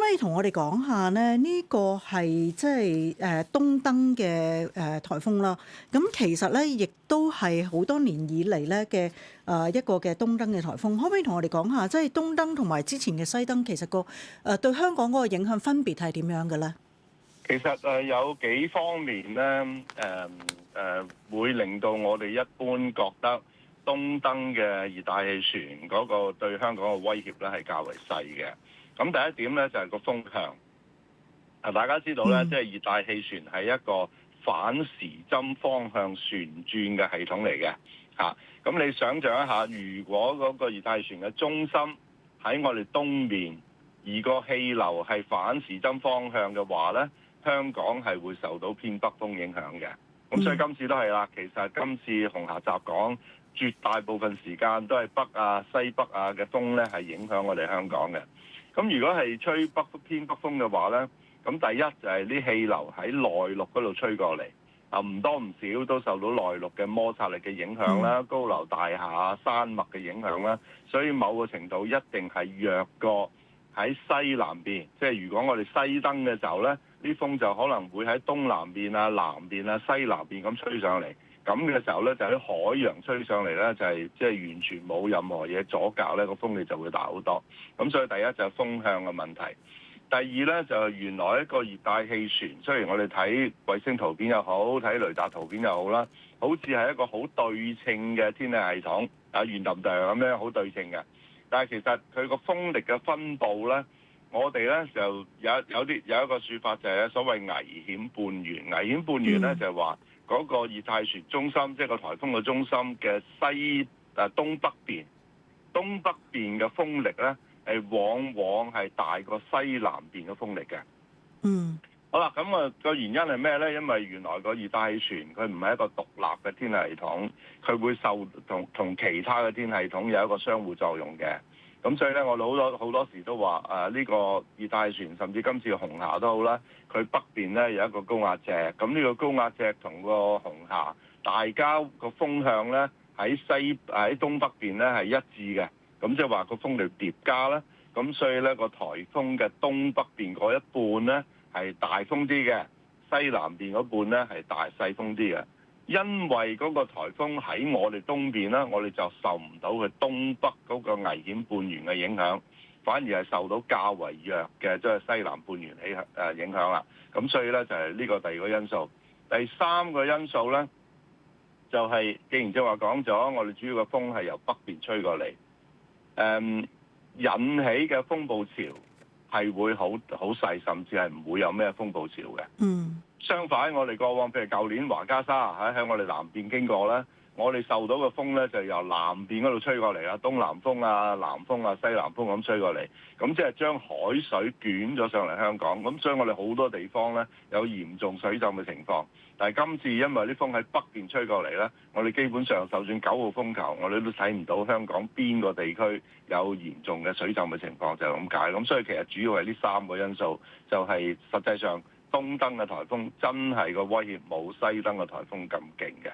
可以同我哋講下咧？呢個係即係東登嘅颱風啦。咁其實咧，亦都係好多年以嚟咧嘅一個嘅東登嘅颱風。可唔可以同我哋講下，即係東登同埋之前嘅西登，其實個對香港嗰個影響分別係點樣嘅咧？其實有幾方面咧，會令到我哋一般覺得東登嘅熱帶氣旋嗰個對香港嘅威脅咧係較為細嘅。咁第一點咧就係個風向。大家知道咧，即係熱帶氣旋係一個反時針方向旋轉嘅系統嚟嘅。咁你想象一下，如果嗰個熱帶氣旋嘅中心喺我哋東面，而個氣流係反時針方向嘅話咧，香港係會受到偏北風影響嘅。咁所以今次都係啦。其實今次紅霞襲港絕大部分時間都係北啊、西北啊嘅風咧係影響我哋香港嘅。咁如果係吹偏北風嘅話咧，咁第一就係啲氣流喺內陸嗰度吹過嚟，唔多唔少都受到內陸嘅摩擦力嘅影響啦，高樓大廈、山脈嘅影響啦，所以某個程度一定係弱過喺西南邊。即係如果我哋西登嘅時候咧，呢風就可能會喺東南邊啊、南邊啊、西南邊咁吹上嚟。咁嘅時候咧，就喺海洋吹上嚟咧，就係即係完全冇任何嘢阻隔咧，個風力就會大好多。咁所以第一就係風向嘅問題。第二咧就係原來一個熱帶氣旋，雖然我哋睇衛星圖片又好，睇雷達圖片又好啦，好似係一個好對稱嘅天氣系統，圓揼揼咁樣好對稱嘅。但係其實佢個風力嘅分佈咧，我哋咧就有一個說法就係所謂危險半圓。危險半圓咧就係話嗰個熱帶氣旋中心，即係個颱風嘅中心嘅東北邊嘅風力咧，往往係大過西南邊嘅風力嘅。好啦，咁個原因係咩咧？因為原來個熱帶氣旋佢唔係一個獨立嘅天氣系統，佢會受同其他嘅天氣系統有一個相互作用嘅。咁所以咧，我哋好多時都話呢個熱帶氣旋，甚至今次嘅紅霞都好啦，佢北邊咧有一個高壓脊，咁呢個高壓脊同個紅霞，大家個風向咧喺東北邊咧係一致嘅。咁即係話個風力疊加啦，咁所以咧個颱風嘅東北邊嗰一半咧係大風啲嘅，西南邊嗰半咧係細風啲嘅。因為嗰個颱風喺我哋東邊咧，我哋就受唔到佢東北嗰個危險半圓嘅影響，反而係受到較為弱嘅即係西南半圓影響啦。咁所以咧就係呢個第二個因素。第三個因素咧就係既然即係話講咗，我哋主要嘅風係由北邊吹過嚟。引起嘅風暴潮係會好細，甚至係唔會有咩風暴潮嘅。相反，我哋過往譬如舊年華嘉沙喺我哋南邊經過咧，我哋受到嘅風咧就由南邊嗰度吹過嚟啦，東南風啊、南風啊、西南風咁吹過嚟，咁即係將海水捲咗上嚟香港。咁所以我哋好多地方咧有嚴重水浸嘅情況。但係今次因為啲風喺北邊吹過嚟咧，我哋基本上就算9號風球，我哋都睇唔到香港邊個地區有嚴重嘅水浸嘅情況，就係咁解。咁所以其實主要係呢3個因素，就係實際上東登嘅颱風真係個威脅冇西登嘅颱風咁勁嘅。